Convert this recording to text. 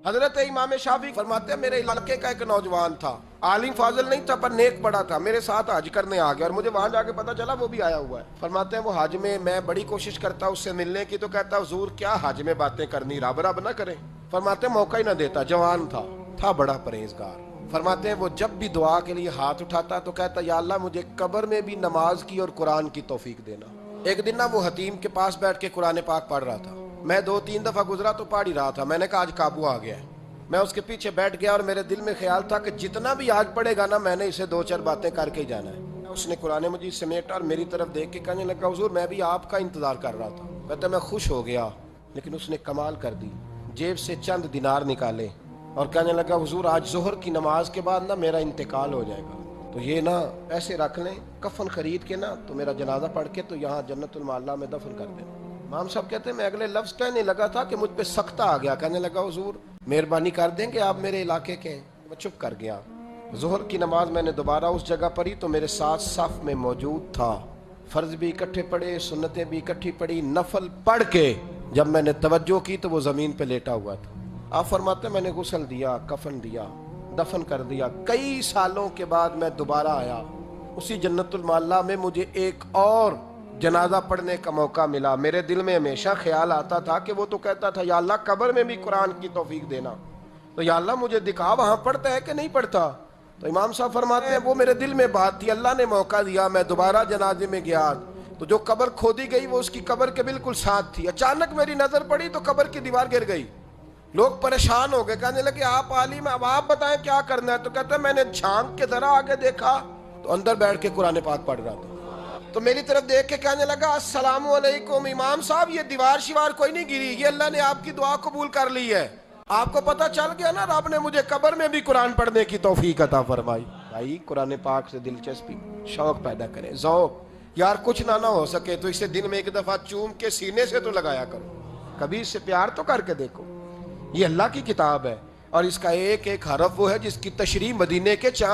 حضرت امام شافعی فرماتے ہیں میرے علاقے کا ایک نوجوان تھا، عالم فاضل نہیں تھا پر نیک بڑا تھا، میرے ساتھ حج کرنے آ گیا اور مجھے وہاں جا کے پتا چلا وہ بھی آیا ہوا ہے۔ فرماتے ہیں وہ حج میں بڑی کوشش کرتا اس سے ملنے کی، تو کہتا حضور کیا حج میں باتیں کرنی، رب رب نہ کریں۔ فرماتے ہیں موقع ہی نہ دیتا، جوان تھا بڑا پرہیزگار۔ فرماتے ہیں وہ جب بھی دعا کے لیے ہاتھ اٹھاتا تو کہتا یا اللہ مجھے قبر میں بھی نماز کی اور قرآن کی توفیق دینا۔ ایک دن نہ وہ حتیم کے پاس بیٹھ کے قرآن پاک پڑھ رہا تھا، میں 2-3 دفعہ گزرا تو پڑھ ہی رہا تھا، میں نے کہا آج قابو آ گیا ہے۔ میں اس کے پیچھے بیٹھ گیا اور میرے دل میں خیال تھا کہ جتنا بھی آج پڑھے گا نا میں نے اسے 2-4 باتیں کر کے جانا ہے۔ اس نے قرآن مجید سمیٹا اور میری طرف دیکھ کے کہنے لگا حضور میں بھی آپ کا انتظار کر رہا تھا۔ کہتا میں خوش ہو گیا، لیکن اس نے کمال کر دی، جیب سے چند دینار نکالے اور کہنے لگا حضور آج ظہر کی نماز کے بعد نا میرا انتقال ہو جائے گا، تو یہ نا ایسے رکھ لیں، کفن خرید کے نا تو میرا جنازہ پڑھ کے تو یہاں جنت المعلا میں دفن کر دیں۔ امام صاحب کہتے ہیں میں اگلے لفظ کہنے لگا تھا کہ مجھ پہ سختہ آ گیا، کہنے لگا حضور مہربانی کر دیں کہ آپ میرے علاقے کے ہیں۔ میں چپ کر گیا۔ ظہر کی نماز میں نے دوبارہ اس جگہ پڑھی تو میرے ساتھ صف میں موجود تھا، فرض بھی اکٹھے پڑھے، سنتیں بھی اکٹھی پڑھی، نفل پڑھ کے جب میں نے توجہ کی تو وہ زمین پہ لیٹا ہوا تھا۔ آپ فرماتے ہیں میں نے غسل دیا، کفن دیا، دفن کر دیا۔ کئی سالوں کے بعد میں دوبارہ آیا، اسی جنت المعلا میں مجھے ایک اور جنازہ پڑھنے کا موقع ملا۔ میرے دل میں ہمیشہ خیال آتا تھا کہ وہ تو کہتا تھا یا اللہ قبر میں بھی قرآن کی توفیق دینا، تو یا اللہ مجھے دکھا وہاں پڑھتا ہے کہ نہیں پڑھتا۔ تو امام صاحب فرماتے ہیں وہ میرے دل میں بات تھی، اللہ نے موقع دیا، میں دوبارہ جنازے میں گیا تو جو قبر کھودی گئی وہ اس کی قبر کے بالکل ساتھ تھی۔ اچانک میری نظر پڑی تو قبر کی دیوار گر گئی۔ لوگ پریشان ہو گئے، کہنے لگے آپ عالم اب آپ بتائیں کیا کرنا ہے؟ تو کہتا ہے میں نے جھانک کے ذرا آگے دیکھا تو اندر بیٹھ کے قرآن پاک پڑھ رہا تھا، تو میری طرف دیکھ کے کہنے لگا السلام علیکم امام صاحب، یہ دیوار شیوار کوئی نہیں گری، یہ اللہ نے آپ کی دعا قبول کر لی ہے۔ آپ کو پتہ چل گیا نا رب نے مجھے قبر میں بھی قرآن پڑھنے کی توفیق عطا فرمائی۔ بھائی قرآن پاک سے دلچسپی، شوق پیدا کریں، ذوق۔ یار کچھ نہ ہو سکے تو اسے دن میں ایک دفعہ چوم کے سینے سے تو لگایا کرو، کبھی اس سے پیار تو کر کے دیکھو۔ یہ اللہ کی کتاب ہے اور اس کا ایک ایک حرف وہ ہے جس کی تشریح مدینے کے چاند